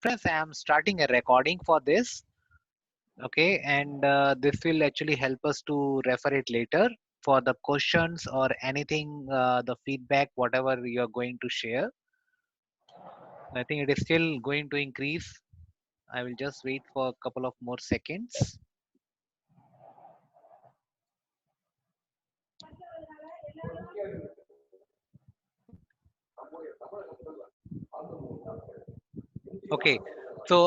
Friends, I am starting a recording for this. Okay, and this will actually help us to refer it later for the questions or anything, the feedback, whatever you are going to share. I think it is still going to increase. I will just wait for a couple of more seconds. Okay, so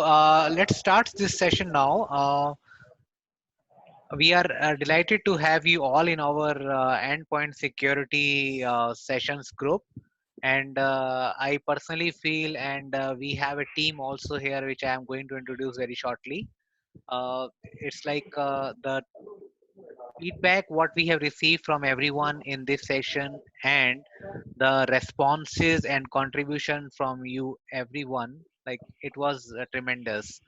let's start this session now. We are delighted to have you all in our endpoint security sessions group. And I personally feel, and we have a team also here, which I am going to introduce very shortly. It's like the feedback what we have received from everyone in this session and the responses and contribution from you everyone, like it was tremendous.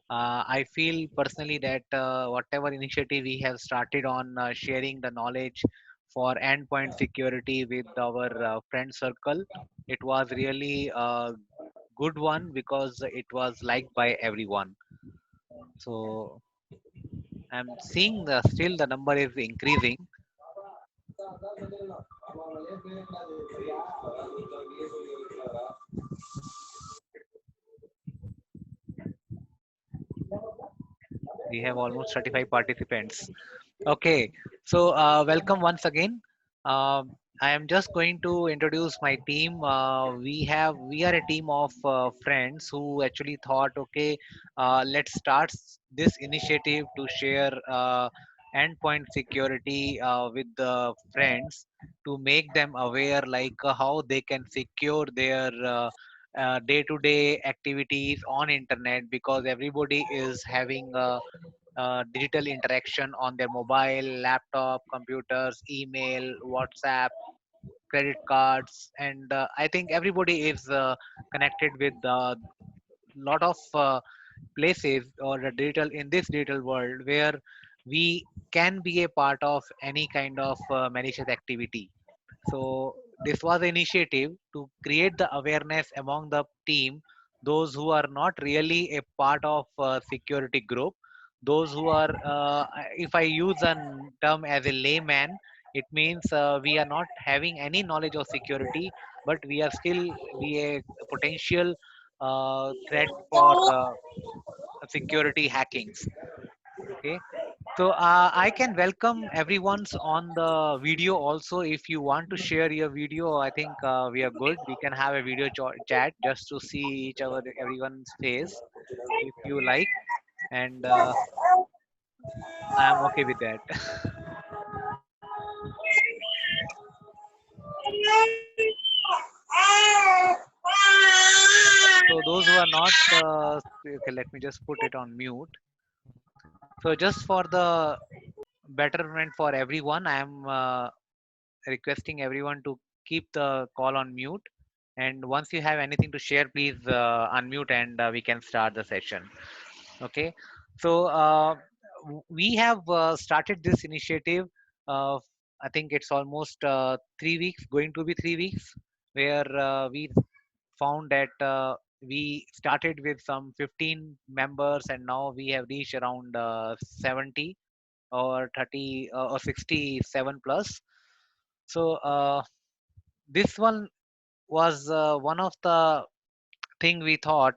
I feel personally that whatever initiative we have started on sharing the knowledge for endpoint security with our friend circle, it was really a good one because it was liked by everyone. So I'm seeing the still the number is increasing. We have almost 35 participants. Okay, so welcome once again. I am just going to introduce my team. We are a team of friends who actually thought, okay, let's start this initiative to share endpoint security with the friends to make them aware, like how they can secure their day-to-day activities on internet, because everybody is having digital interaction on their mobile, laptop, computers, email, WhatsApp, credit cards, and I think everybody is connected with a lot of places or the digital in this digital world where we can be a part of any kind of malicious activity. So this was an initiative to create the awareness among the team, those who are not really a part of security group, those who are, if I use a term as a layman, it means we are not having any knowledge of security, but we are still be a potential threat for security hackings. Okay, so I can welcome everyone's on the video also. If you want to share your video, I think we are good. We can have a video chat just to see each other, everyone's face, if you like, and I am okay with that. So those who are not, okay, let me just put it on mute. So just for the betterment for everyone, I am requesting everyone to keep the call on mute. And once you have anything to share, please unmute and we can start the session. Okay. So we have started this initiative. Uh, I think it's almost 3 weeks, going to be 3 weeks, where we found that we started with some 15 members and now we have reached around 70 or 30 or 67 plus. So this one was one of the thing we thought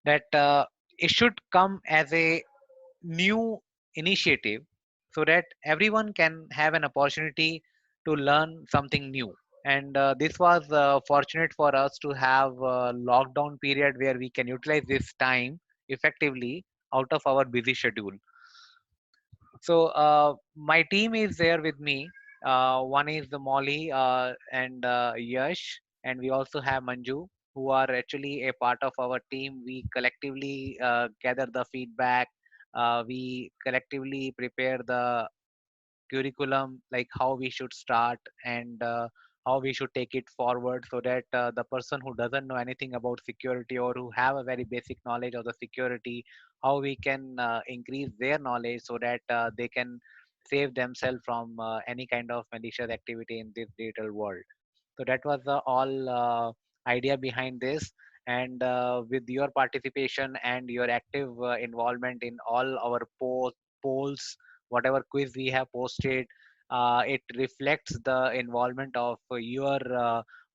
that it should come as a new initiative so that everyone can have an opportunity to learn something new. And this was fortunate for us to have a lockdown period where we can utilize this time effectively out of our busy schedule. So my team is there with me. One is the Molly and Yash, and we also have Manju, who are actually a part of our team. We collectively gather the feedback. We collectively prepare the curriculum, like how we should start and how we should take it forward, so that the person who doesn't know anything about security or who have a very basic knowledge of the security, how we can increase their knowledge so that they can save themselves from any kind of malicious activity in this digital world. So that was the all idea behind this. And with your participation and your active involvement in all our polls, whatever quiz we have posted, it reflects the involvement of your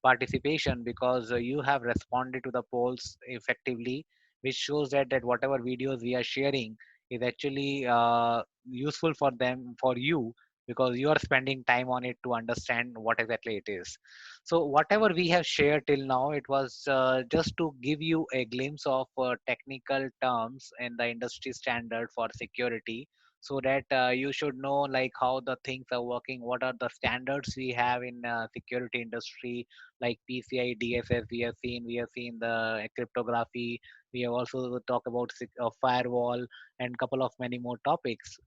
participation, because you have responded to the polls effectively, which shows that whatever videos we are sharing is actually useful for them, for you, because you are spending time on it to understand what exactly it is. So whatever we have shared till now, it was just to give you a glimpse of technical terms in the industry standard for security, so that you should know like how the things are working, what are the standards we have in security industry, like PCI DSS. We have seen the cryptography. We have also talked about firewall and couple of many more topics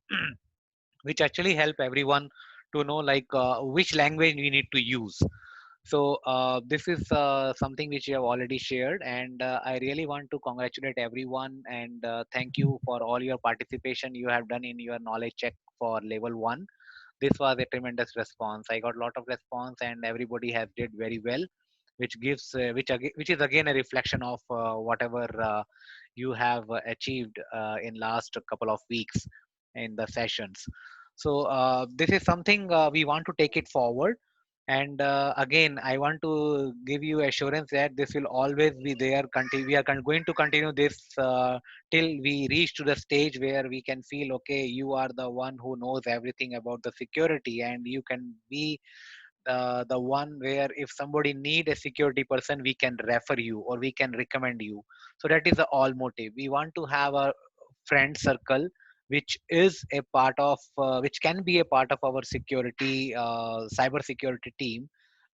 which actually help everyone to know like which language we need to use. So this is something which you have already shared, and I really want to congratulate everyone and thank you for all your participation you have done in your knowledge check for level 1. This was a tremendous response. I got a lot of response and everybody has did very well, which gives which is again a reflection of whatever you have achieved in last couple of weeks in the sessions. So this is something we want to take it forward. And again, I want to give you assurance that this will always be there. We are going to continue this till we reach to the stage where we can feel okay, you are the one who knows everything about the security, and you can be the one where if somebody need a security person, we can refer you or we can recommend you. So that is the all motive. We want to have a friend circle which is a part of which can be a part of our security cyber security team.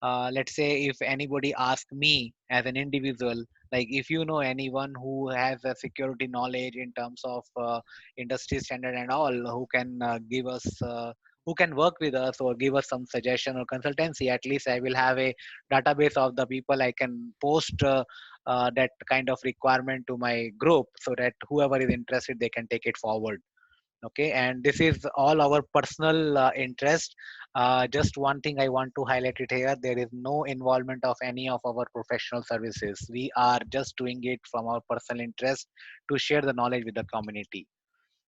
Let's say if anybody asks me as an individual, like if you know anyone who has a security knowledge in terms of industry standard and all, who can give us who can work with us or give us some suggestion or consultancy, at least I will have a database of the people I can post that kind of requirement to my group, so that whoever is interested they can take it forward. Okay, and this is all our personal interest. Just one thing I want to highlight it here: there is no involvement of any of our professional services. We are just doing it from our personal interest to share the knowledge with the community.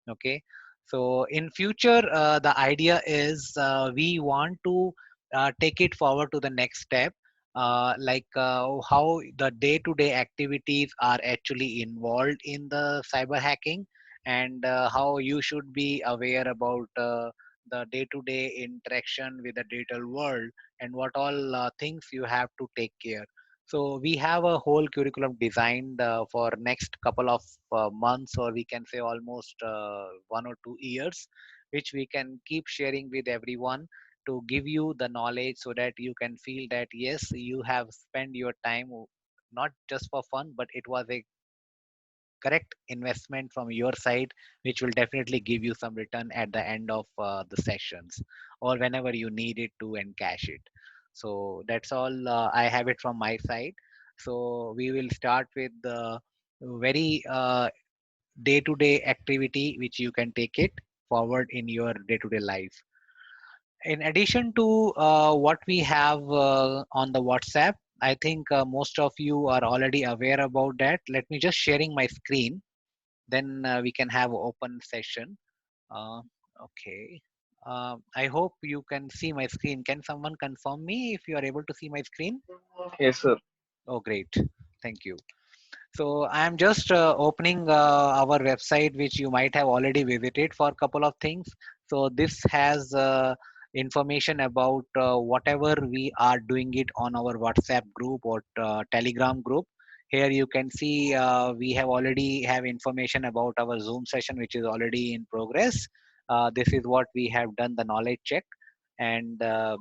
Okay, so in future the idea is we want to take it forward to the next step, how the day-to-day activities are actually involved in the cyber hacking, and how you should be aware about the day-to-day interaction with the digital world, and what all things you have to take care. So we have a whole curriculum designed for next couple of months, or we can say almost 1 or 2 years, which we can keep sharing with everyone to give you the knowledge, so that you can feel that yes, you have spent your time not just for fun, but it was a correct investment from your side, which will definitely give you some return at the end of the sessions, or whenever you need it to encash it. So that's all I have it from my side. So we will start with the very day-to-day activity which you can take it forward in your day-to-day life. In addition to what we have on the WhatsApp, I think most of you are already aware about that. Let me just sharing my screen, then we can have open session. uh, okay, I hope you can see my screen. Can someone confirm me if you are able to see my screen? Yes, sir. Oh, great. Thank you. So I am just opening our website, which you might have already visited for a couple of things. So this has information about whatever we are doing it on our WhatsApp group or Telegram group. Here you can see we have already have information about our Zoom session, which is already in progress. This is what we have done the knowledge check, and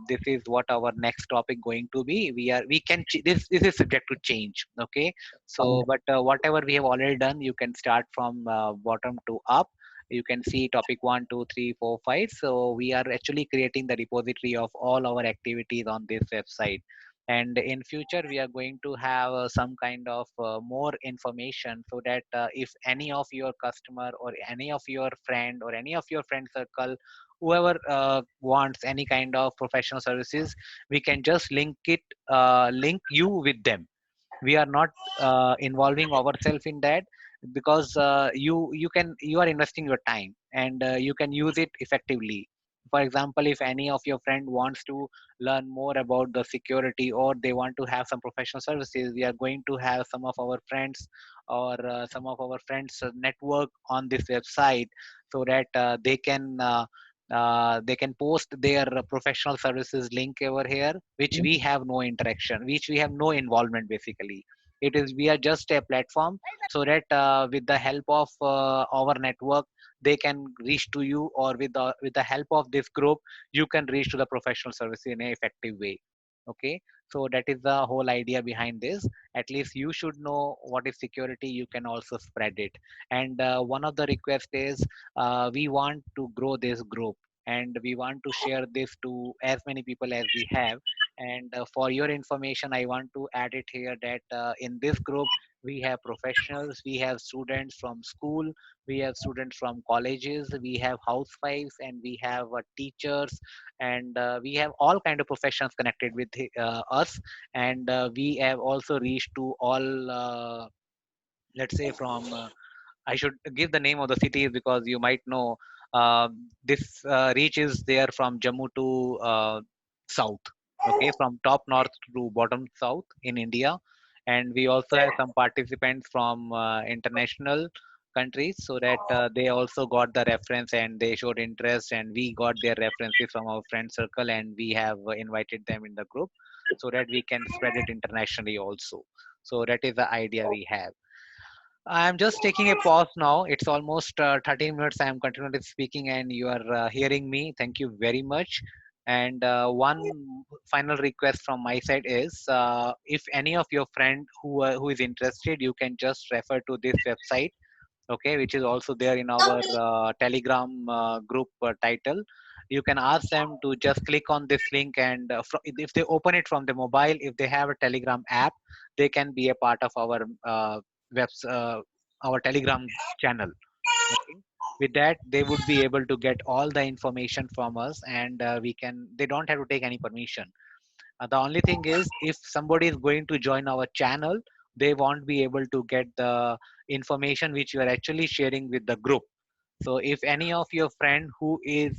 this is what our next topic going to be. We can this is subject to change. Okay, so, but whatever we have already done, you can start from bottom to up. You can see topic 1, 2, 3, 4, 5. So we are actually creating the repository of all our activities on this website. And in future, we are going to have some kind of more information, so that if any of your customer or any of your friend or any of your friend circle, whoever wants any kind of professional services, we can just link you with them. We are not involving ourselves in that, because you are investing your time, and you can use it effectively. For example, if any of your friend wants to learn more about the security, or they want to have some professional services, we are going to have some of our friends, or some of our friends network on this website, so that they can post their professional services link over here, which we have no interaction, which we have no involvement. Basically, it is we are just a platform, so that with the help of our network, they can reach to you, or with the help of this group, you can reach to the professional service in a effective way. Okay, so that is the whole idea behind this. At least you should know what is security, you can also spread it. And one of the request is, we want to grow this group, and we want to share this to as many people as we have. And for your information, I want to add it here that in this group, we have professionals, we have students from school, we have students from colleges, we have housewives, and we have teachers, and we have all kind of professions connected with us. And we have also reached to all, let's say, from I should give the name of the cities, because you might know this reach is there from Jammu to south. Okay, from top north to bottom south in India, and we also have some participants from international countries, so that they also got the reference and they showed interest, and we got their references from our friend circle, and we have invited them in the group, so that we can spread it internationally also. So that is the idea we have. I'm just taking a pause now. It's almost 30 minutes. I'm continuously speaking, and you are hearing me. Thank you very much. And one final request from my side is, if any of your friend who is interested, you can just refer to this website. Okay, which is also there in our Telegram group title. You can ask them to just click on this link, and if they open it from the mobile, if they have a Telegram app, they can be a part of our webs our Telegram channel. Okay, with that, they would be able to get all the information from us, and they don't have to take any permission. The only thing is, if somebody is going to join our channel, they won't be able to get the information which you are actually sharing with the group. So if any of your friend who is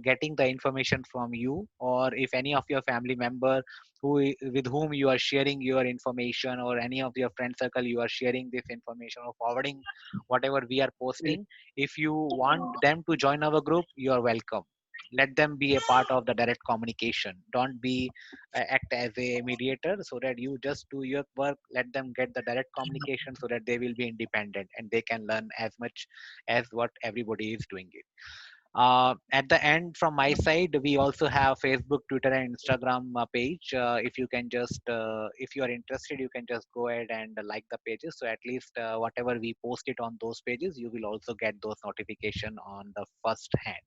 getting the information from you, or if any of your family member with whom you are sharing your information, or any of your friend circle you are sharing this information or forwarding whatever we are posting, if you want them to join our group, you are welcome. Let them be a part of the direct communication. Don't be act as a mediator, so that you just do your work. Let them get the direct communication, so that they will be independent and they can learn as much as what everybody is doing it. At the end, from my side, we also have Facebook, Twitter, and Instagram page. If you can just, if you are interested, you can just go ahead and like the pages. So at least whatever we post it on those pages, you will also get those notification on the first hand.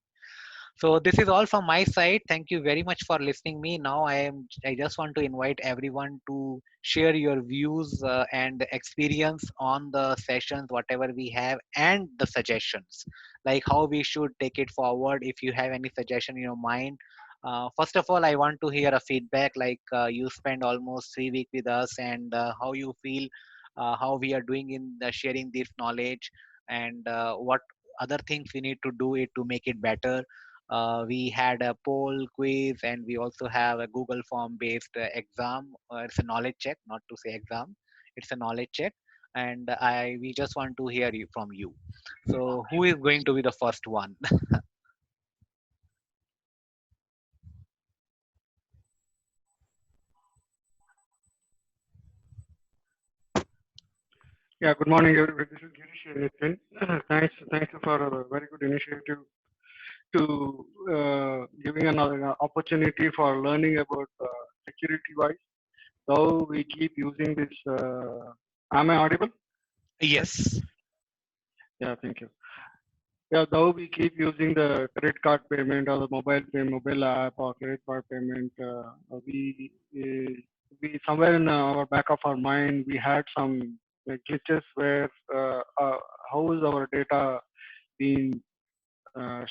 So this is all from my side. Thank you very much for listening me. Now I just want to invite everyone to share your views and experience on the sessions, whatever we have, and the suggestions, like how we should take it forward. If you have any suggestion in your mind, first of all, I want to hear a feedback. Like you spend almost 3 weeks with us, and how you feel, how we are doing in the sharing this knowledge, and what other things we need to do it to make it better. We had a poll quiz, and we also have a Google form based exam. It's a knowledge check, not to say exam. It's a knowledge check, and I we just want to hear you from you. So who is going to be the first one? Yeah, good morning, everybody. This is Girish and Nitin. Thanks for a very good initiative to giving another opportunity for learning about security wise. Though we keep using this, am I audible? Yes. Yes. Yeah, thank you. Yeah, though we keep using the credit card payment or the mobile app or credit card payment, we somewhere in our back of our mind we had some glitches where how is our data being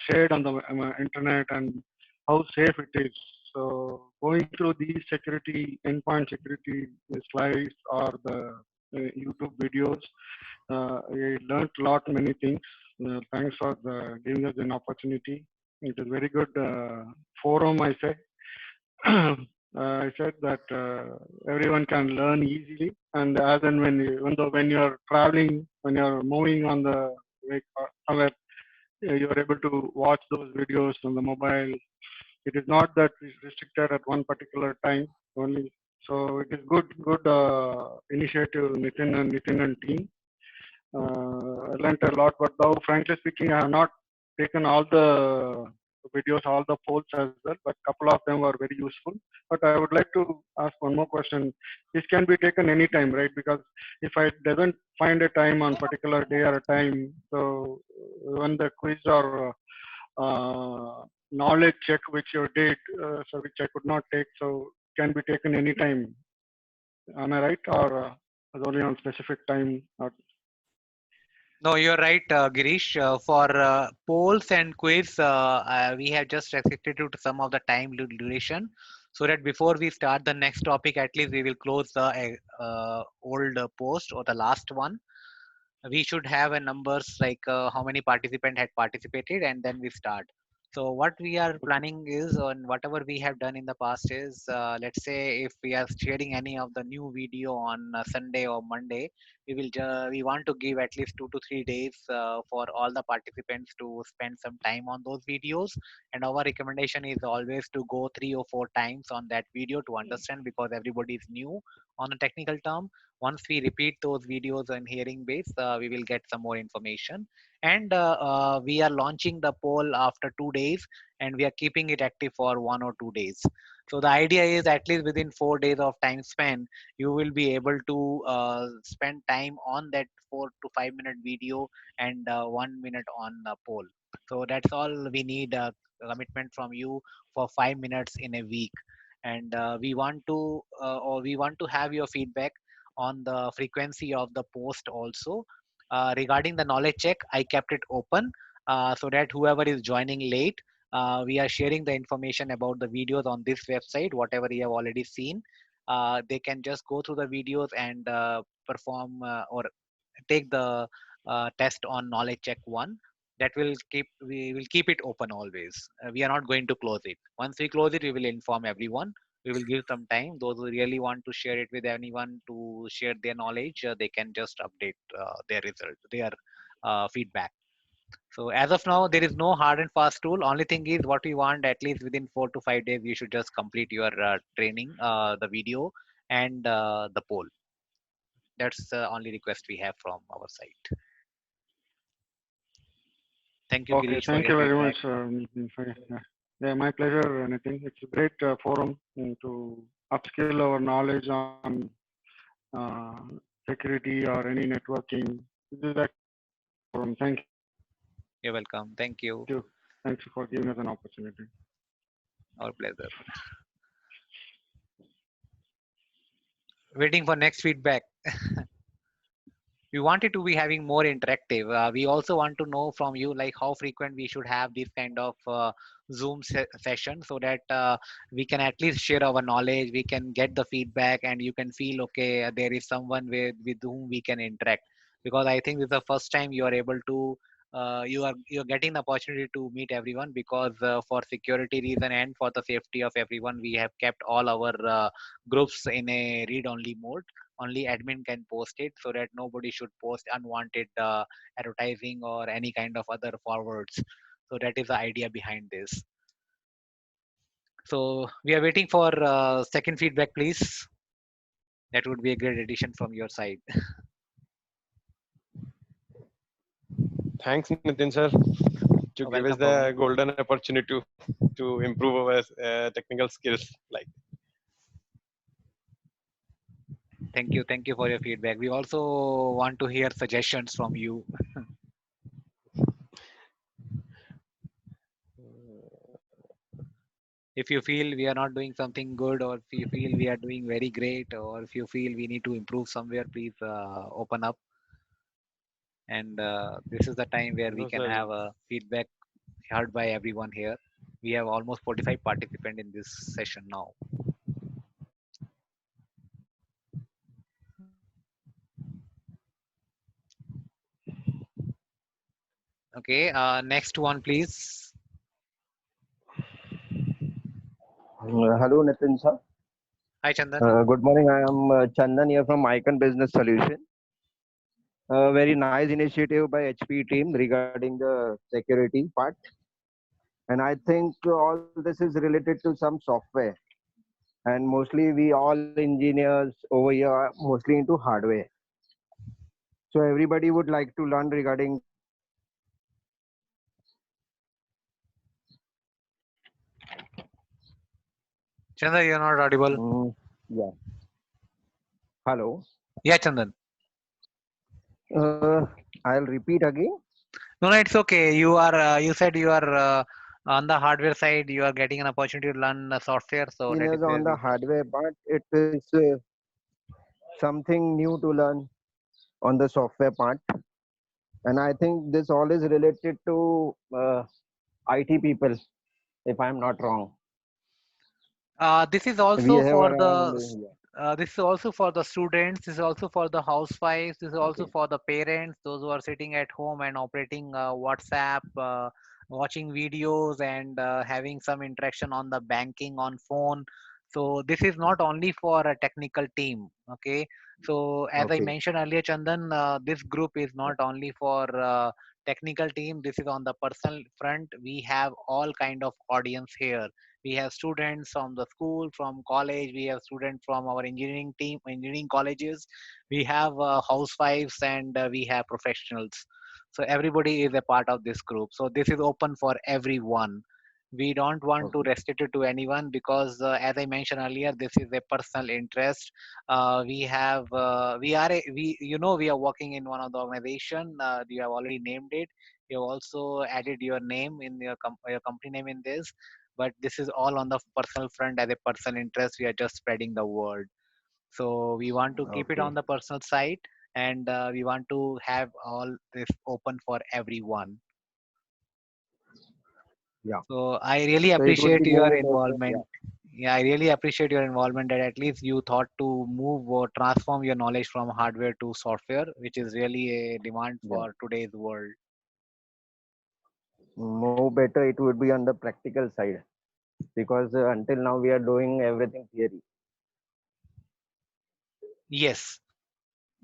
shared on the internet and how safe it is. So going through these security, endpoint security slides or the YouTube videos, I learned a lot many things. Thanks for giving us an opportunity. It is very good forum, I say. I said that everyone can learn easily, and as and when even though when you are traveling, when you are moving on the way somewhere, you are able to watch those videos on the mobile. It is not that it's restricted at one particular time only. So it is good initiative, Nitin and team. I learned a lot, but though frankly speaking, I have not taken all the videos, all the polls as well, but couple of them were very useful. But I would like to ask one more question. This can be taken anytime, right? Because if I doesn't find a time on particular day or a time, so when the quiz or knowledge check which you did, so which I could not take, so can be taken anytime. Am I right? Or only on specific time? Or No, you're right, Girish. For polls and quiz, we have just restricted it to some of the time duration, so that before we start the next topic, at least we will close the old post or the last one. We should have a numbers like how many participant had participated, and then we start. So what we are okay, planning is, on whatever we have done in the past is, let's say if we are sharing any of the new video on Sunday or Monday, we want to give at least 2 to 3 days for all the participants to spend some time on those videos. And our recommendation is always to go 3 or 4 times on that video to understand, because everybody is new on a technical term. Once we repeat those videos on hearing base, we will get some more information. And we are launching the poll after 2 days, and we are keeping it active for 1 or 2 days. So the idea is at least within 4 days of time span, you will be able to spend time on that 4 to 5 minute video and 1 minute on the poll. So that's all we need, commitment from you for 5 minutes in a week. And we want to have your feedback on the frequency of the post also. Regarding the knowledge check, I kept it open so that whoever is joining late, we are sharing the information about the videos on this website, whatever you have already seen. They can just go through the videos and perform or take the test on knowledge check one. That will keep we will keep it open always. We are not going to close it. Once we close it, we will inform everyone. We will give some time. Those who really want to share it with anyone to share their knowledge, they can just update their result, their feedback. So as of now, there is no hard and fast rule. Only thing is, what we want, at least within 4 to 5 days, you should just complete your training, the video, and the poll. That's the only request we have from our side. Thank you, okay. Girish, for Thank your you very feedback. much. Yeah. Yeah, my pleasure, Nitin. It's a great forum to upskill our knowledge on uh, security or any networking. This is a forum. Thank you. You're welcome. Thank you. Thank you for giving us an opportunity. Our pleasure. Waiting for next feedback. We wanted to be having more interactive. We also want to know from you like how frequent we should have this kind of Zoom session, so that we can at least share our knowledge, we can get the feedback, and you can feel okay, there is someone with whom we can interact. Because I think this is the first time you are able to you're getting the opportunity to meet everyone, because for security reason and for the safety of everyone, we have kept all our groups in a read only mode. Only admin can post it, so that nobody should post unwanted advertising or any kind of other forwards. So that is the idea behind this. So we are waiting for second feedback, please. That would be a great addition from your side. Thanks, Nitin sir, to give us Welcome, the Pavani. golden opportunity to improve our technical skills. Like, Thank you for your feedback. We also want to hear suggestions from you. If you feel we are not doing something good, or if you feel we are doing very great, or if you feel we need to improve somewhere, please open up. And this is the time where we no can sir, have a feedback heard by everyone here. We have almost 45 participants in this session now. Okay, next one, please. Hello, Nitin sir. Hi, Chandan. Good morning. I am Chandan here from Icon Business Solution. Very nice initiative by HP team regarding the security part. And I think all this is related to some software. And mostly we all engineers over here are mostly into hardware. So everybody would like to learn regarding the software part. Chandan, you're not audible. Yeah. Hello. Yeah, Chandan. I'll repeat again. No, no, it's okay. You are. You said you are on the hardware side. You are getting an opportunity to learn software, so that is Engineers where on the we. hardware part, it is something new to learn on the software part. And I think this all is related to IT people, if I'm not wrong. This is We also have for around, the this is also for the students. This is also for the housewives. This is also okay, for the parents, those who are sitting at home and operating WhatsApp, watching videos, and having some interaction on the banking on phone. So this is not only for a technical team. Okay. So as I okay, mentioned earlier, Chandan, this group is not only for technical team. This is on the personal front. We have all kind of audience here. We have students from the school, from college. We have students from our engineering team, engineering colleges. We have housewives, and we have professionals. So everybody is a part of this group. So this is open for everyone. We don't want to okay, restrict it to anyone because, as I mentioned earlier, this is a personal interest. We are we are working in one of the organization. You have already named it. You have also added your name in your company name in this, but this is all on the personal front. As a personal interest, we are just spreading the word. So we want to keep it okay, on the personal side, and we want to have all this open for everyone. yeah. So I really So it would appreciate be your more better, involvement. yeah, Yeah, I really appreciate your involvement, that at least you thought to move or transform your knowledge from hardware to software, which is really a demand yeah. for today's world. More better it would be on the practical side because until now we are doing everything theory. Yes.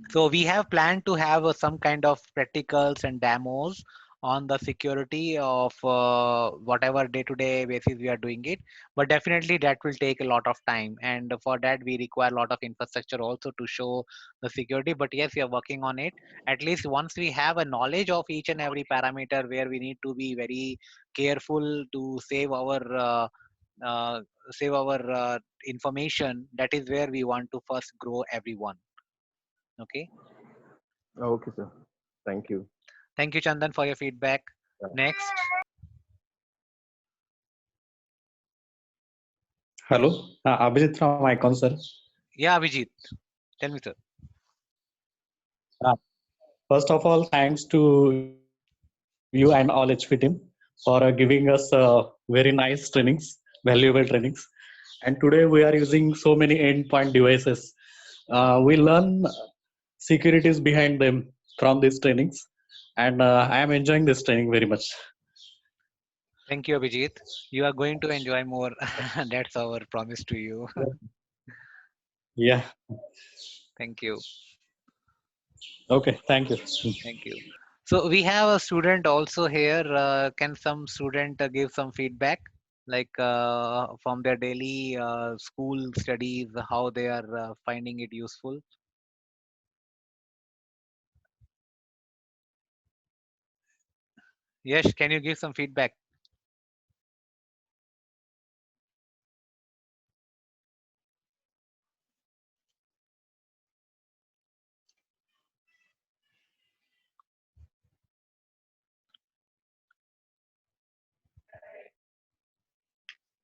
So we have planned to have some kind of practicals and demos on the security of whatever day-to-day basis we are doing it. But definitely that will take a lot of time, and for that we require a lot of infrastructure also to show the security. But yes, we are working on it. At least once we have a knowledge of each and every parameter where we need to be very careful to uh, save our information, that is where we want to first grow everyone. Okay. Okay, sir. Thank you. Thank you, Chandan, for your feedback. Yeah. Next. Hello, Abhijit from Icon, sir. Yeah, Abhijit. Tell me, sir. Uh, First of all, thanks to you and all HP team for giving us very nice trainings, valuable trainings. And today we are using so many endpoint devices. We learn securities behind them from these trainings, and I am enjoying this training very much. Thank you, Abhijit. You are going to enjoy more. That's our promise to you. Yeah. Thank you. Okay. Thank you. Thank you. So we have a student also here. Can some student give some feedback, like from their daily school studies, how they are finding it useful? Yes, can you give some feedback?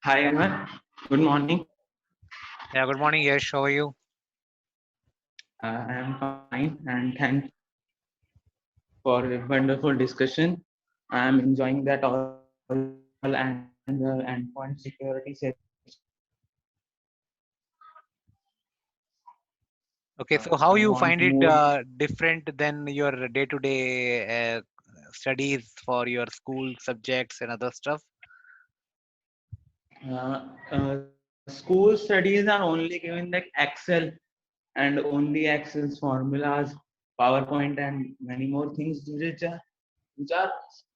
Hi, Anwar. Good morning. Yeah. Good morning. Yes. How are you? I am fine and thanks for a wonderful discussion. I am enjoying that all the time. and the endpoint security section. Okay, so I how you want find it more. different than your day-to-day studies for your school subjects and other stuff? School studies are only given like Excel and only Excel's formulas, PowerPoint, and many more things which are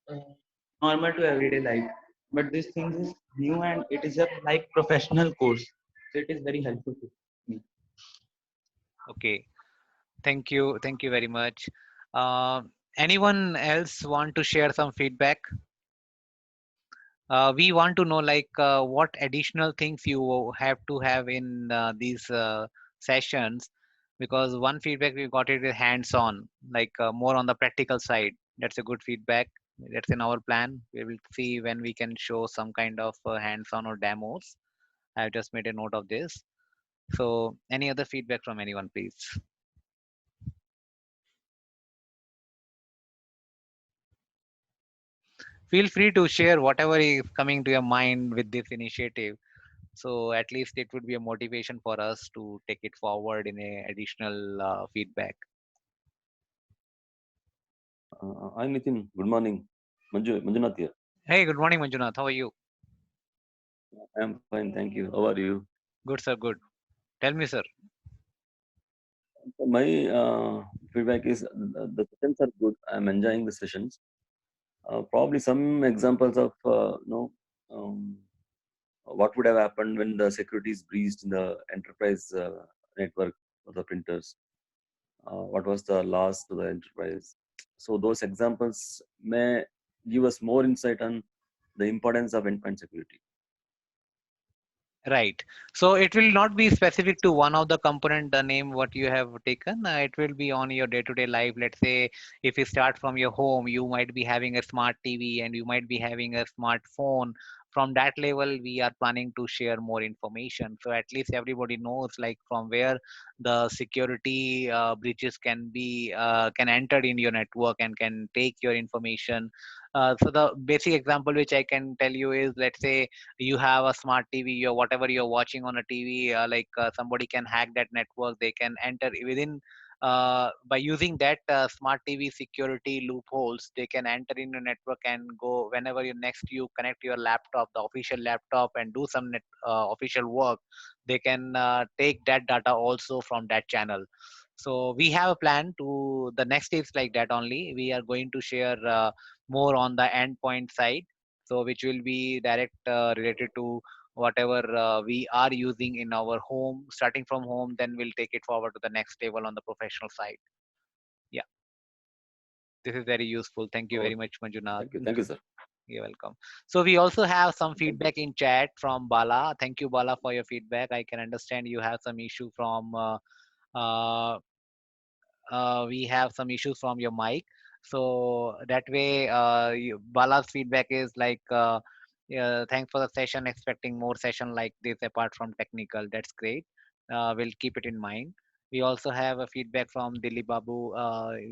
uh, normal to everyday life. But this thing is new and it is a like professional course, so it is very helpful to me. Okay, thank you very much. Uh, Anyone else want to share some feedback? We want to know like what additional things you have to have in these sessions, because one feedback we got it is hands-on, like more on the practical side. That's a good feedback. That's in our plan. We will see when we can show some kind of hands-on or demos. I've just made a note of this. So any other feedback from anyone, please? Feel free to share whatever is coming to your mind with this initiative. So at least it would be a motivation for us to take it forward in a additional feedback. I'm Nitin. Good morning. Manjunath here. Hey, good morning, Manjunath. How are you? I'm fine, thank you. How are you? Good, sir. Good. Tell me, sir. My feedback is the sessions are good. I'm enjoying the sessions. Probably some examples of um, what would have happened when the security is breached in the enterprise network of the printers. What was the loss to the enterprise? So those examples may give us more insight on the importance of endpoint security. Right. So it will not be specific to one of the component, the name what you have taken. It will be on your day-to-day life. Let's say if you start from your home, you might be having a smart TV and you might be having a smartphone. From that level, we are planning to share more information. So at least everybody knows like from where the security breaches can enter in your network and can take your information. So the basic example which I can tell you is, let's say you have a smart TV or whatever you're watching on a TV, somebody can hack that network. They can enter within by using that smart TV security loopholes. They can enter in your network and go whenever you next you connect your laptop, the official laptop, and do some official work. They can take that data also from that channel. So we have a plan to the next stage like that only. We are going to share more on the endpoint side, so which will be direct related to whatever we are using in our home, starting from home, then we'll take it forward to the next level on the professional side. Yeah, this is very useful. Thank you Oh, very much, Manjunath. thank you, sir. You're welcome. So we also have some Thank you. feedback in chat from Bala. Thank you, Bala, for your feedback. I can understand you have some issue from uh, we have some issues from your mic. So that way, Bala's feedback is like, yeah, thanks for the session. Expecting more session like this apart from technical. That's great. We'll keep it in mind. We also have a feedback from Dilly Babu.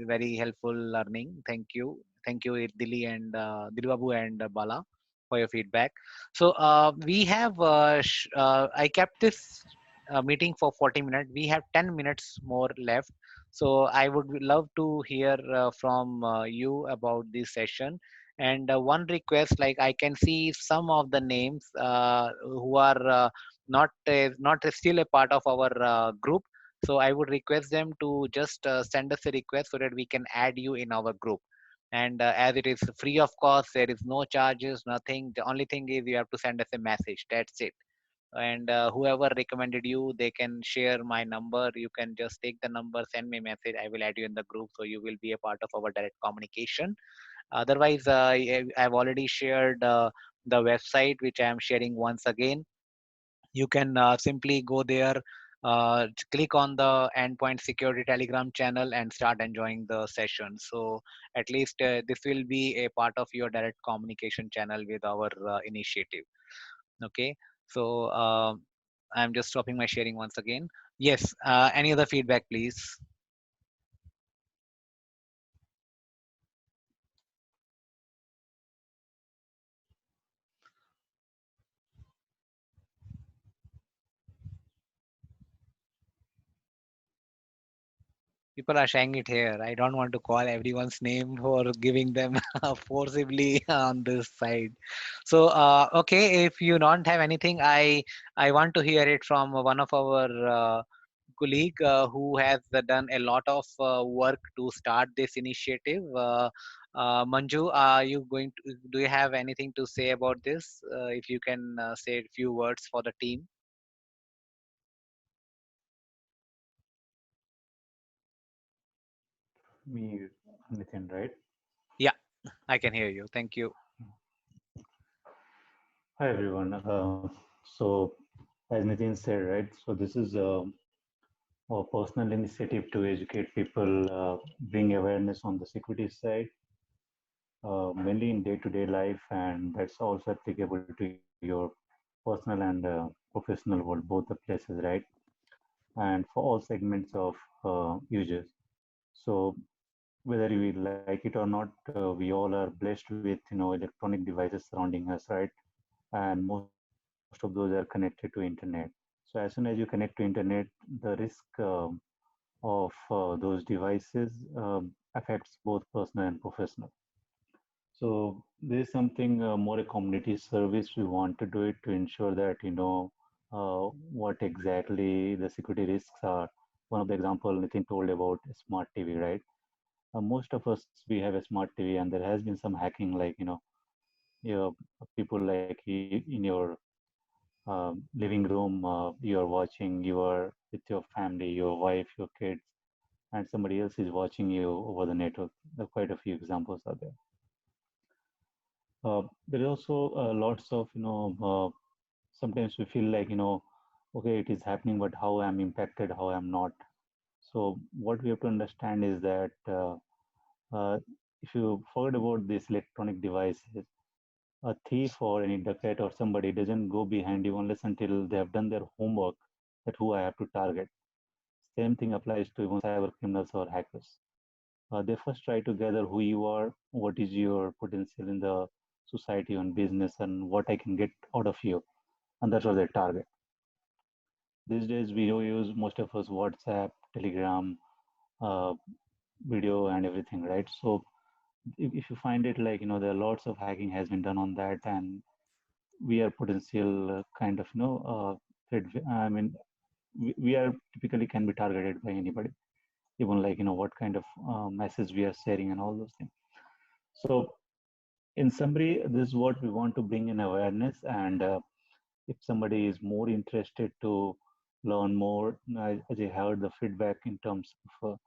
Very helpful learning. Thank you, Dilly and Dilly Babu and Bala for your feedback. So we have. I kept this meeting for 40 minutes. We have 10 minutes more left, so I would love to hear from you about this session. And one request, like I can see some of the names who are not still a part of our group. So I would request them to just send us a request so that we can add you in our group. And as it is free of cost, there is no charges, nothing. The only thing is you have to send us a message. That's it. And whoever recommended you, they can share my number. You can just take the number, send me a message, I will add you in the group, so you will be a part of our direct communication. Otherwise, I've already shared the website, which I am sharing once again. You can simply go there, click on the endpoint security telegram channel and start enjoying the session. So at least this will be a part of your direct communication channel with our initiative. Okay, so I'm just stopping my sharing once again. Yes, any other feedback, please? People are saying it here. I don't want to call everyone's name for giving them forcibly on this side. So, okay, if you don't have anything, I want to hear it from one of our colleague who has done a lot of work to start this initiative. Manju, are you going to? Do you have anything to say about this? If you can say a few words for the team. Me, Nitin, right? Yeah, I can hear you. Thank you. Hi, everyone. So, as Nitin said, right, so this is a personal initiative to educate people, bring awareness on the security side, mainly in day-to-day life, and that's also applicable to your personal and professional world, both the places, right? And for all segments of users. So, whether we like it or not, we all are blessed with electronic devices surrounding us, right? And most of those are connected to internet. So as soon as you connect to internet, the risk of those devices affects both personal and professional. So there's something more a community service we want to do it to ensure that what exactly the security risks are. One of the example Nitin told about a smart TV, right? Most of us we have a smart TV, and there has been some hacking, like people like in your living room, you are watching, you are with your family, your wife, your kids, and somebody else is watching you over the network. There are quite a few examples out there. There is also lots of sometimes we feel like okay, it is happening, but how I'm impacted, how I'm not. So what we have to understand is that uh, if you forget about these electronic devices, a thief or any dacoit or somebody doesn't go behind you unless until they have done their homework that who I have to target. Same thing applies to even cyber criminals or hackers. They first try to gather who you are, what is your potential in the society and business, and what I can get out of you, and that's what they target. These days, we use most of us WhatsApp, Telegram, uh, video, and everything, right? So if you find it like there are lots of hacking has been done on that, and we are potential kind of threat. I mean, we are typically can be targeted by anybody, even like what kind of message we are sharing and all those things. So in summary, this is what we want to bring in awareness. And if somebody is more interested to learn more, as I heard the feedback in terms of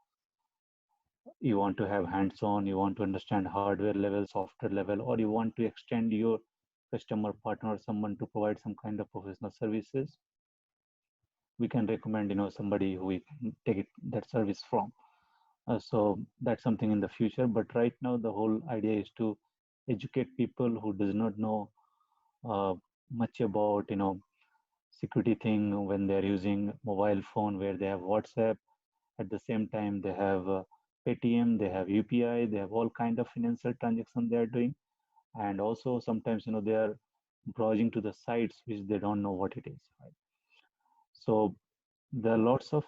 you want to have hands-on, you want to understand hardware level, software level, or you want to extend your customer partner or someone to provide some kind of professional services, we can recommend somebody who we can take that service from. So that's something in the future. But right now, the whole idea is to educate people who does not know uh, much about security thing when they're using mobile phone where they have WhatsApp. At the same time, they have Paytm, they have UPI, they have all kind of financial transactions they are doing, and also sometimes they are browsing to the sites which they don't know what it is. Right? So there are lots of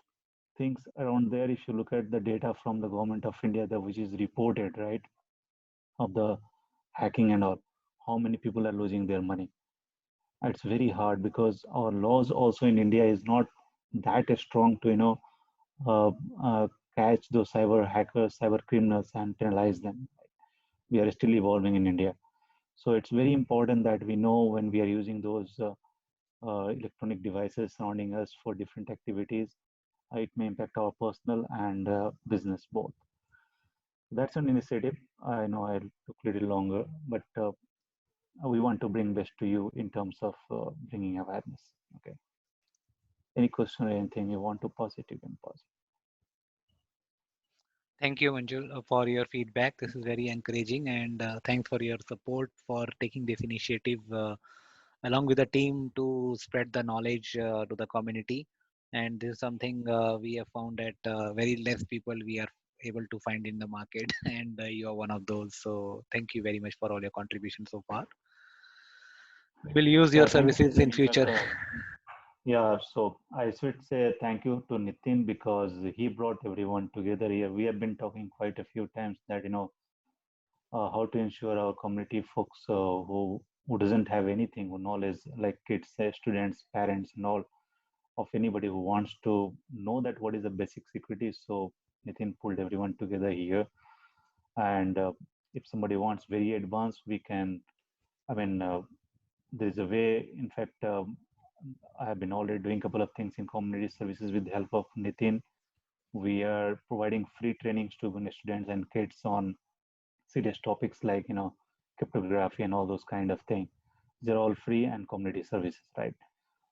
things around there. If you look at the data from the government of India, which is reported, right, of the hacking and all, how many people are losing their money. It's very hard because our laws also in India is not that strong to uh, uh, catch those cyber hackers, cyber criminals, and penalize them. We are still evolving in India, so it's very important that we know when we are using those electronic devices surrounding us for different activities. It may impact our personal and business both. That's an initiative. I know I took a little longer, but we want to bring best to you in terms of bringing awareness. Okay. Any question or anything you want to pause it, you can pause. Thank you, Manjul, for your feedback. This is very encouraging, and thanks for your support for taking this initiative along with the team to spread the knowledge to the community. And this is something we have found that very less people we are able to find in the market, and you are one of those. So thank you very much for all your contributions so far. We will use your Yeah, thank you. services in In fact, future. Yeah, so I should say thank you to Nitin because he brought everyone together here. We have been talking quite a few times that, how to ensure our community folks who doesn't have anything, who knowledge like kids, students, parents, and all of anybody who wants to know that what is the basic security. So Nitin pulled everyone together here, and if somebody wants very advanced, we can. I mean, there is a way. In fact, I have been already doing a couple of things in community services with the help of Nitin. We are providing free trainings to students and kids on serious topics like cryptography and all those kind of things. They're all free and community services, right?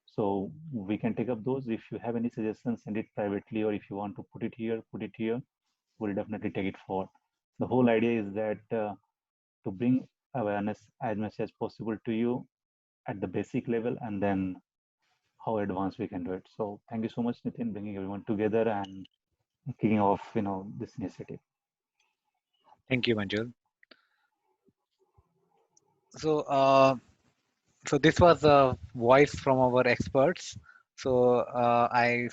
So we can take up those. If you have any suggestions, send it privately, or if you want to put it here, put it here. We'll definitely take it forward. The whole idea is that to bring awareness as much as possible to you at the basic level, and then how advanced we can do it. So thank you so much, Nitin, bringing everyone together and kicking off, this initiative. Thank you, Manjul. So, so this was a voice from our experts. So mm,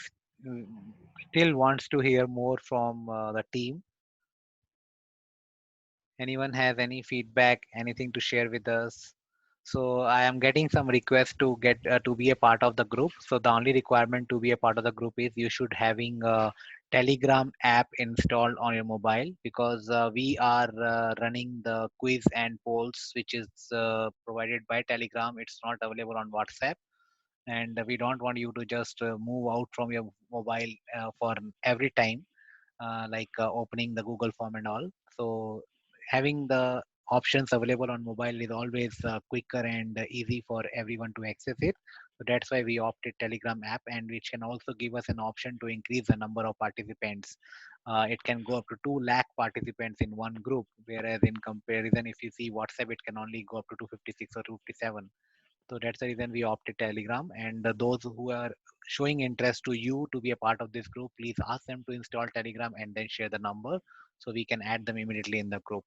still wants to hear more from the team. Anyone has any feedback, anything to share with us? So I am getting some requests to get to be a part of the group. So the only requirement to be a part of the group is you should having a Telegram app installed on your mobile, because we are running the quiz and polls, which is provided by Telegram. It's not available on WhatsApp, and we don't want you to just move out from your mobile for every time, opening the Google form and all. So having the options available on mobile is always quicker and easy for everyone to access it. So that's why we opted Telegram app, and which can also give us an option to increase the number of participants. It can go up to 2 lakh participants in one group, whereas in comparison, if you see WhatsApp, it can only go up to 256 or 257. So that's the reason we opted Telegram. And those who are showing interest to you to be a part of this group, please ask them to install Telegram and then share the number so we can add them immediately in the group.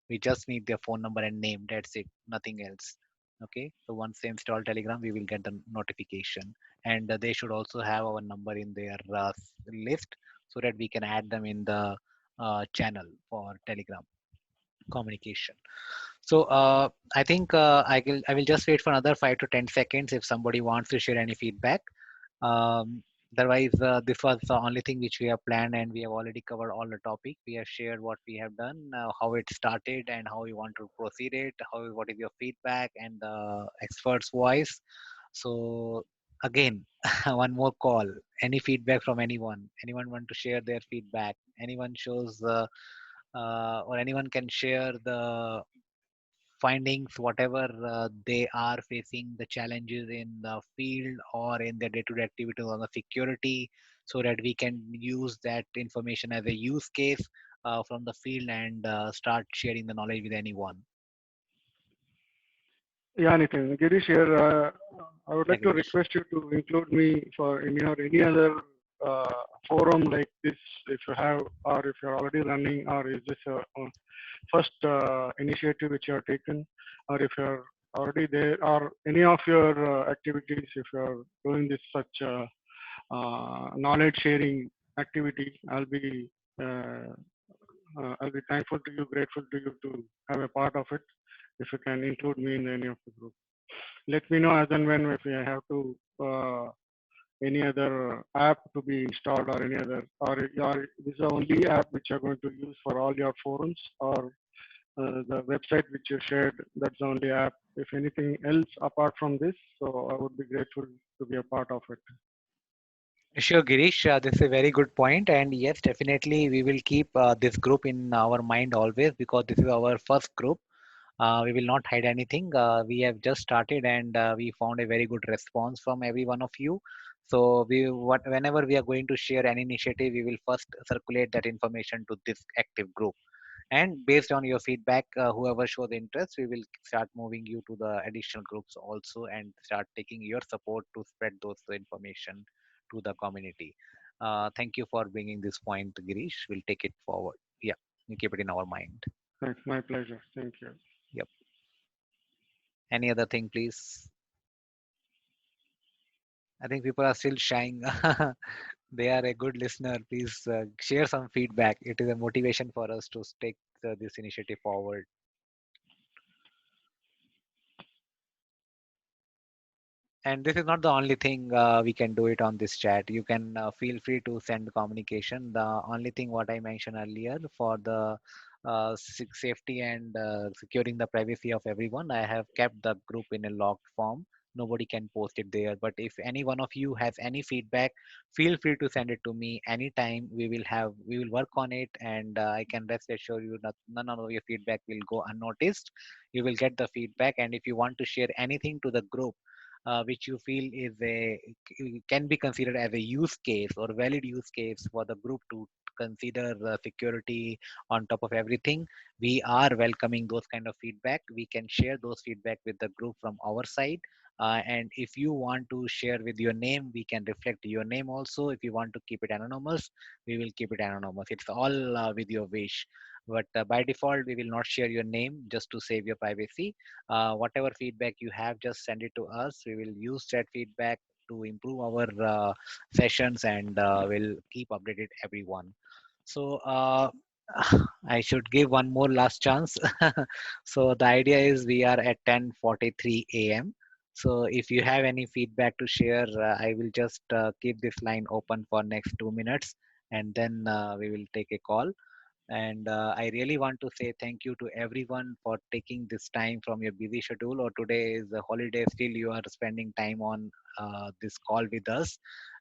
We just need their phone number and name. That's it, nothing else. Okay. So once they install Telegram, we will get the notification. And they should also have our number in their list so that we can add them in the channel for Telegram communication. So I think I will just wait for another 5 to 10 seconds if somebody wants to share any feedback. Um, Otherwise, this was the only thing which we have planned, and we have already covered all the topic. We have shared what we have done, how it started, and how we want to proceed it. What is your feedback and the expert's voice? So again, one more call. Any feedback from anyone? Anyone want to share their feedback? Anyone shows or anyone can share the findings, whatever they are facing, the challenges in the field or in their day-to-day activities on the security, so that we can use that information as a use case from the field and start sharing the knowledge with anyone. Yeah, Nitin. Girish here. I would Yeah, like to Girish. request you to include me for any other uh, forum like this, if you have, or if you're already running, or is this a first initiative which you have taken, or if you're already there, or any of your activities, if you're doing this such knowledge sharing activity, uh, I'll be thankful to you, grateful to you to have a part of it. If you can include me in any of the group, let me know as and when if I have to any other app to be installed or any other, or this is the only app which you're going to use for all your forums, or the website which you shared, that's the only app. If anything else apart from this, so I would be grateful to be a part of it. Sure, Girish. This is a very good point, and yes, definitely we will keep this group in our mind always, because this is our first group. We will not hide anything. We have just started, and we found a very good response from every one of you. So whenever we are going to share any initiative, we will first circulate that information to this active group. And based on your feedback, whoever shows interest, we will start moving you to the additional groups also, and start taking your support to spread those information to the community. Thank you for bringing this point, Girish. We'll take it forward. Yeah, we keep it in our mind. Thanks, my pleasure. Thank you. Yep. Any other thing, please? I think people are still shying. They are a good listener. Please share some feedback. It is a motivation for us to take this initiative forward. And this is not the only thing we can do it on this chat. You can feel free to send communication. The only thing what I mentioned earlier for the safety and securing the privacy of everyone, I have kept the group in a locked form. Nobody can post it there. But if any one of you has any feedback, feel free to send it to me anytime. We will work on it, and I can rest assure you that none of your feedback will go unnoticed. You will get the feedback, and if you want to share anything to the group which you feel is a can be considered as a use case or valid use case for the group to consider security on top of everything, we are welcoming those kind of feedback. We can share those feedback with the group from our side. And if you want to share with your name, we can reflect your name also. If you want to keep it anonymous, we will keep it anonymous. It's all with your wish. But by default, we will not share your name just to save your privacy. Whatever feedback you have, just send it to us. We will use that feedback to improve our sessions, and we'll keep updated everyone. So I should give one more last chance. So the idea is we are at 10:43 a.m. So if you have any feedback to share, I will just keep this line open for next 2 minutes, and then we will take a call. And I really want to say thank you to everyone for taking this time from your busy schedule, or today is a holiday, still you are spending time on this call with us,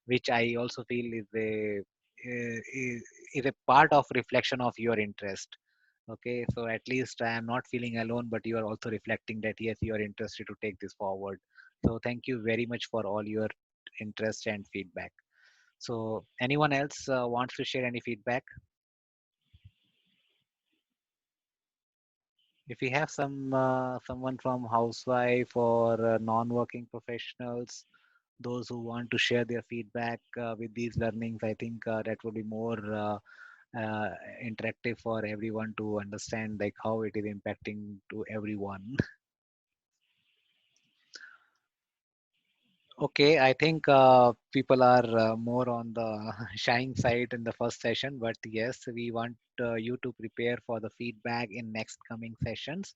which I also feel is a part of reflection of your interest. Okay, so at least I am not feeling alone, but you are also reflecting that yes, you are interested to take this forward. So thank you very much for all your interest and feedback. So anyone else wants to share any feedback? If we have someone from housewife or non-working professionals, those who want to share their feedback with these learnings, I think that would be more uh, interactive for everyone to understand like how it is impacting to everyone. Okay, I think people are more on the shying side in the first session, but yes, we want you to prepare for the feedback in next coming sessions.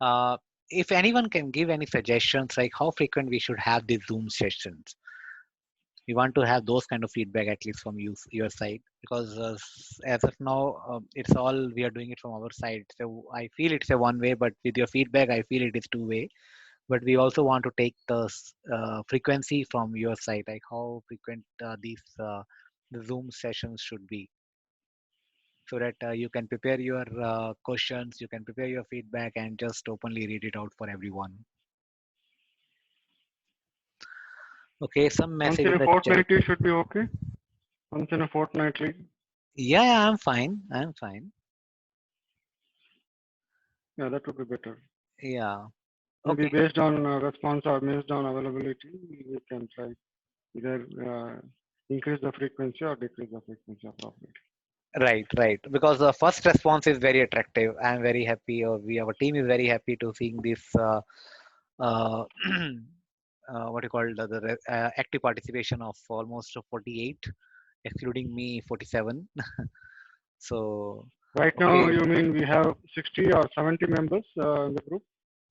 Uh, if anyone can give any suggestions, like how frequent we should have these Zoom sessions, we want to have those kind of feedback at least from your side, because as of now, it's all we are doing it from our side. So I feel it's a one way, but with your feedback, I feel it is two way. But we also want to take the frequency from your side, like how frequent these the Zoom sessions should be, so that you can prepare your questions, you can prepare your feedback, and just openly read it out for everyone. Okay, some Once message in in a the chat. fortnightly should be okay. Once in a fortnightly. Yeah, yeah, I'm fine. I'm fine. Yeah, that would be better. Yeah. Maybe Okay. based on response or based on availability, we can try either increase the frequency or decrease the frequency appropriately. Right, right. Because the first response is very attractive. I'm very happy, or our team is very happy to seeing this. Uh, what you call active participation of almost 48, excluding me 47. So, Right now, okay, you mean we have 60 or 70 members in the group?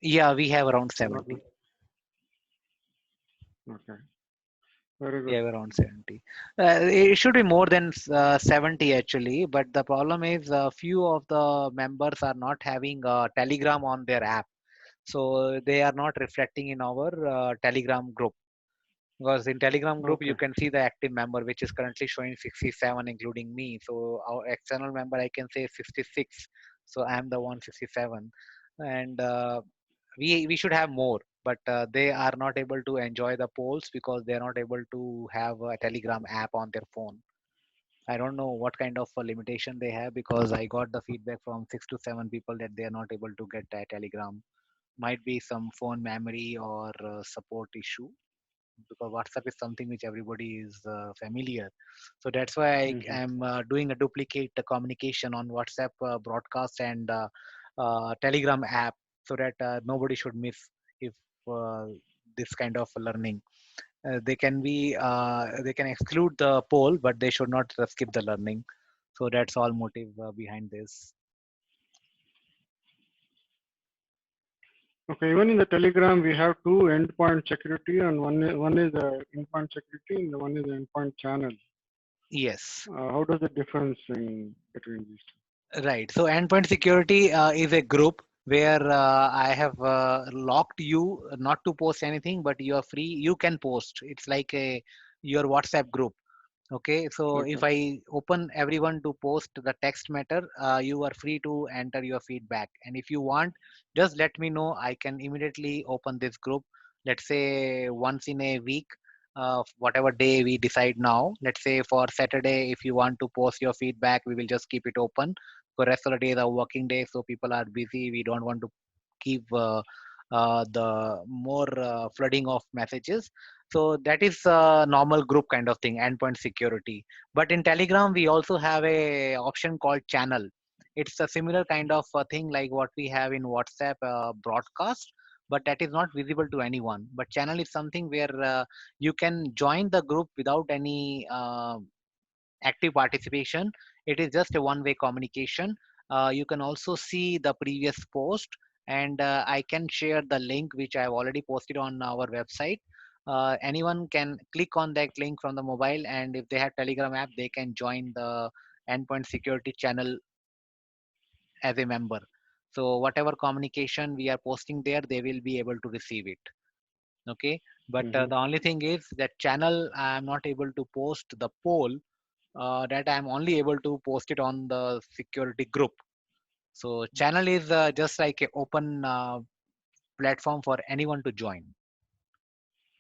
yeah, we have around I'm not 70. okay. Very We good. have around 70. It should be more than 70 actually, but the problem is a few of the members are not having Telegram on their app, so they are not reflecting in our Telegram group. Because in Telegram group you Okay. can see the active member, which is currently showing 67 including me. So our external member I can say 66, so I am the 167. And we should have more, but they are not able to enjoy the polls because they are not able to have a Telegram app on their phone. I don't know what kind of a limitation they have, because I got the feedback from 6 to 7 people that they are not able to get a Telegram. Might be some phone memory or support issue, because WhatsApp is something which everybody is familiar. So that's why I Hmm. am doing a duplicate communication on WhatsApp broadcast and Telegram app, so that nobody should miss if uh, this kind of learning. they can exclude the poll, but they should not skip the learning. So that's all motive behind this. Okay, even in the Telegram, we have two endpoint security, and one is endpoint security, and the one is endpoint channel. Yes. How does the difference in between these two? Right. So endpoint security is a group where I have locked you not to post anything, but you are free. You can post. It's like a your WhatsApp group. Okay. So if Okay. I open everyone to post the text matter, you are free to enter your feedback. And if you want, just let me know. I can immediately open this group. Let's say once in a week. Whatever day we decide now, let's say for Saturday, if you want to post your feedback, we will just keep it open. For rest of the days are working days, so people are busy. We don't want to keep the more flooding of messages. So that is a normal group kind of thing, endpoint security. But in Telegram, we also have a option called channel. It's a similar kind of thing like what we have in WhatsApp broadcast, but that is not visible to anyone. But channel is something where you can join the group without any active participation. It is just a one way communication. You can also see the previous post, and I can share the link which I have already posted on our website. Anyone can click on that link from the mobile, and if they have Telegram app, they can join the endpoint security channel as a member. So whatever communication we are posting there, they will be able to receive it. Okay, but Mm-hmm. the only thing is that channel I am not able to post the poll, that I'm only able to post it on the security group. So channel is just like an open platform for anyone to join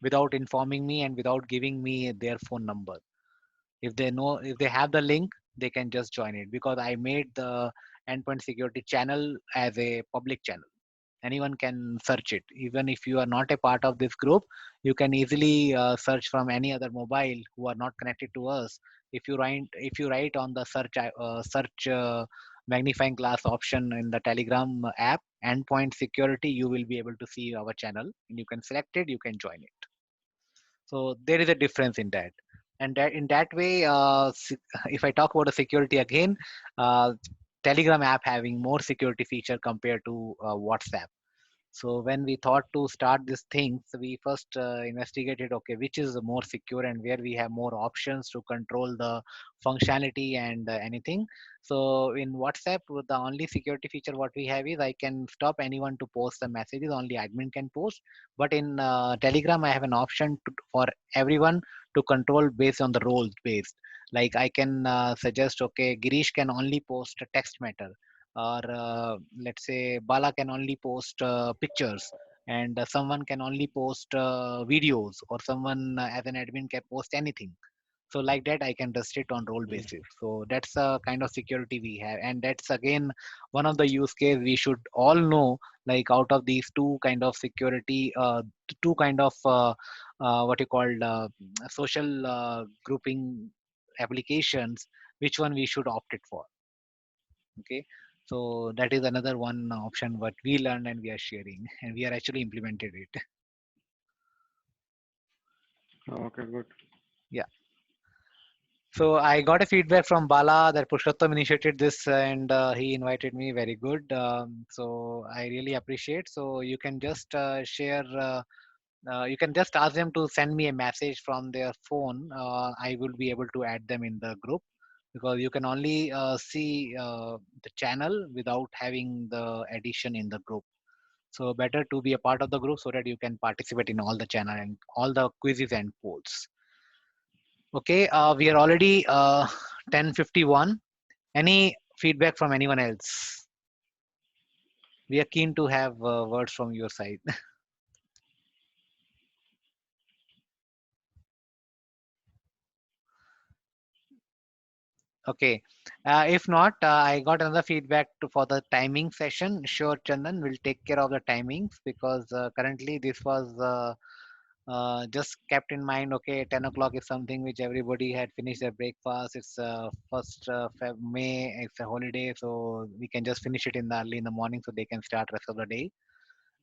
without informing me and without giving me their phone number. If they know, if they have the link, they can just join it because I made the endpoint security channel as a public channel. Anyone can search it. Even if you are not a part of this group, you can easily search from any other mobile who are not connected to us. If you write on the search magnifying glass option in the Telegram app, endpoint security, you will be able to see our channel and you can select it, you can join it. So there is a difference in that. And that in that way, if I talk about the security again, uh, Telegram app having more security feature compared to WhatsApp. So when we thought to start this thing, so we first investigated, okay, which is more secure and where we have more options to control the functionality and anything. So in WhatsApp, the only security feature what we have is I can stop anyone to post the messages, only admin can post. But in Telegram, I have an option for everyone to control based on the roles based. Like I can suggest, okay, Girish can only post a text matter, or let's say Bala can only post pictures, and someone can only post videos, or someone as an admin can post anything. So like that I can restrict on role basis. So that's a kind of security we have, and that's again one of the use case we should all know. Like out of these two kind of security, two kind of what you call social grouping applications, which one we should opt it for. Okay, so that is another one option what we learned and we are sharing and we are actually implemented it. Okay, good. Yeah, so I got a feedback from Bala that Purushottam initiated this, and he invited me. Very good. So I really appreciate. So you can just share, you can just ask them to send me a message from their phone. I will be able to add them in the group, because you can only see the channel without having the addition in the group. So better to be a part of the group so that you can participate in all the channel and all the quizzes and polls. Okay, we are already 10:51. Any feedback from anyone else? We are keen to have words from your side. Okay. If not, I got another feedback for the timing session. Sure, Chandan will take care of the timings, because currently this was just kept in mind. Okay, 10 o'clock is something which everybody had finished their breakfast. It's first May. It's a holiday, so we can just finish it in the early in the morning so they can start rest of the day.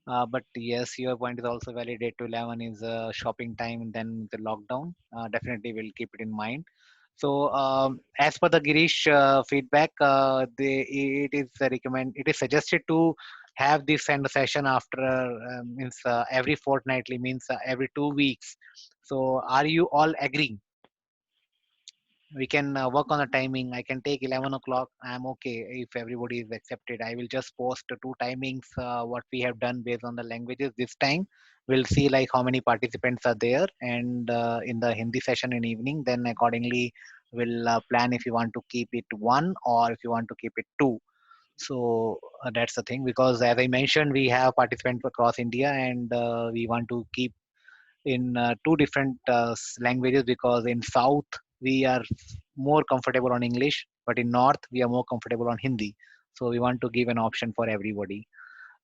But yes, your point is also valid. 8 to 11 is shopping time, and then the lockdown. Definitely, we'll keep it in mind. So, as per the Girish feedback, it is it is suggested to have this kind of session after means every fortnightly, means every 2 weeks. So, are you all agreeing? We can work on the timing. I can take 11 o'clock. I'm okay if everybody is accepted. I will just post the two timings what we have done based on the languages this time. We'll see like how many participants are there, and in the Hindi session in evening, then accordingly we'll plan if you want to keep it one or if you want to keep it two. So that's the thing, because as I mentioned, we have participants across India, and we want to keep in two different languages, because in south we are more comfortable on English, but in north we are more comfortable on Hindi. So we want to give an option for everybody.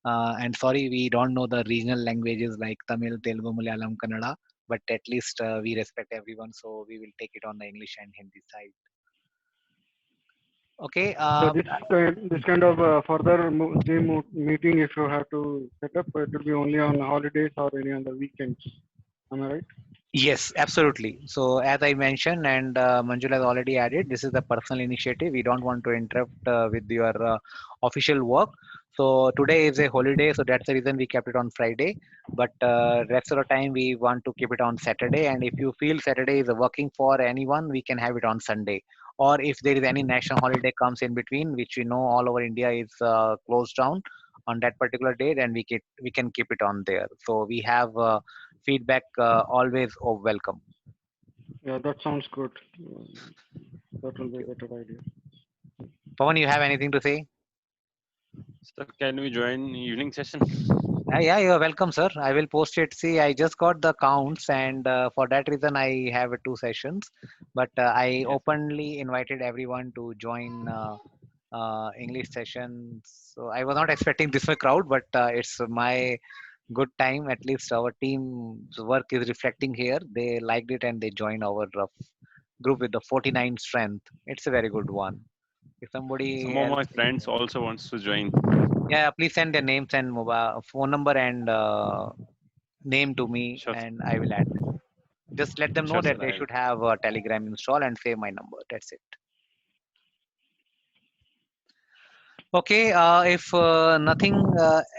And sorry, we don't know the regional languages like Tamil, Telugu, Malayalam, Kannada, but at least we respect everyone, so we will take it on the English and Hindi side. Okay. So this kind of further Zoom meeting, if you have to set up, it will be only on holidays or any other weekends. Am I right? Yes, absolutely. So as I mentioned, and Manjula has already added, this is a personal initiative. We don't want to interrupt with your official work. So today is a holiday, so that's the reason we kept it on Friday. But rest of the time we want to keep it on Saturday. And if you feel Saturday is working for anyone, we can have it on Sunday. Or if there is any national holiday comes in between, which we know all over India is closed down on that particular day, then we can keep it on there. So we have. Feedback always of welcome. Yeah, that sounds good. That will be a better idea. Pawan, you have anything to say? So can we join evening session? Yeah, you're welcome, sir. I will post it. See, I just got the counts, and for that reason, I have two sessions. But I Yes. openly invited everyone to join English sessions. So I was not expecting this much crowd, but it's my good time. At least our team's work is reflecting here. They liked it and they joined our group with the 49 strength. It's a very good one. If Some somebody of else, my friends also wants to join. yeah, please send their names and mobile phone number and name to me, Sure, and I will add them. Just let them know sure, that sir. they should have a Telegram install and save my number. That's it. Okay. If nothing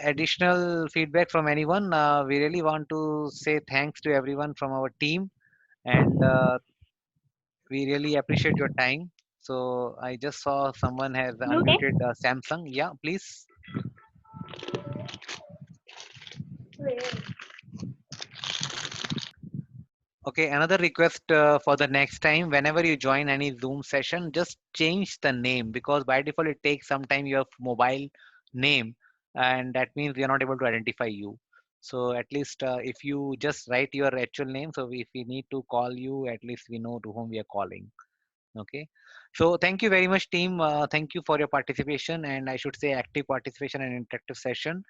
additional feedback from anyone, we really want to say thanks to everyone from our team, and we really appreciate your time. So I just saw someone has unmuted Samsung. Yeah, please. Okay, another request for the next time, whenever you join any Zoom session, just change the name, because by default it takes some time your mobile name, and that means we are not able to identify you. So at least if you just write your actual name, so if we need to call you, at least we know to whom we are calling. Okay. So thank you very much, team. Thank you for your participation, and I should say active participation and interactive session.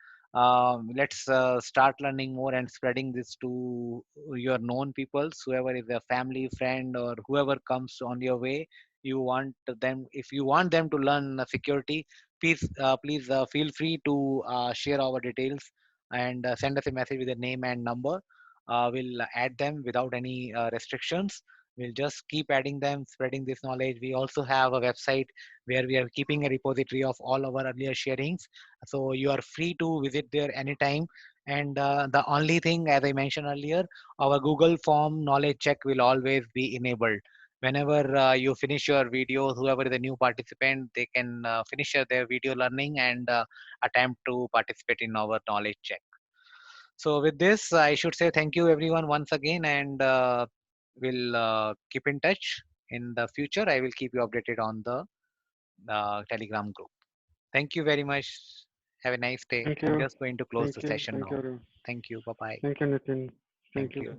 Let's start learning more and spreading this to your known peoples, whoever is a family, friend, or whoever comes on your way. You want them, if you want them to learn security, please feel free to share our details and send us a message with a name and number. We'll add them without any restrictions. We'll just keep adding them, spreading this knowledge. We also have a website where we are keeping a repository of all our earlier sharings, so you are free to visit there anytime. And the only thing, as I mentioned earlier, our Google form knowledge check will always be enabled. Whenever you finish your video, whoever is a new participant, they can finish their video learning and attempt to participate in our knowledge check. So with this, I should say thank you everyone once again, and we'll keep in touch. In the future, I will keep you updated on the Telegram group. Thank you very much. Have a nice day. Thank I'm you. just going to close the Thank you. session Thank now. you, everyone. Thank you. Bye bye. Thank you, Nitin. Thank Thank you. you.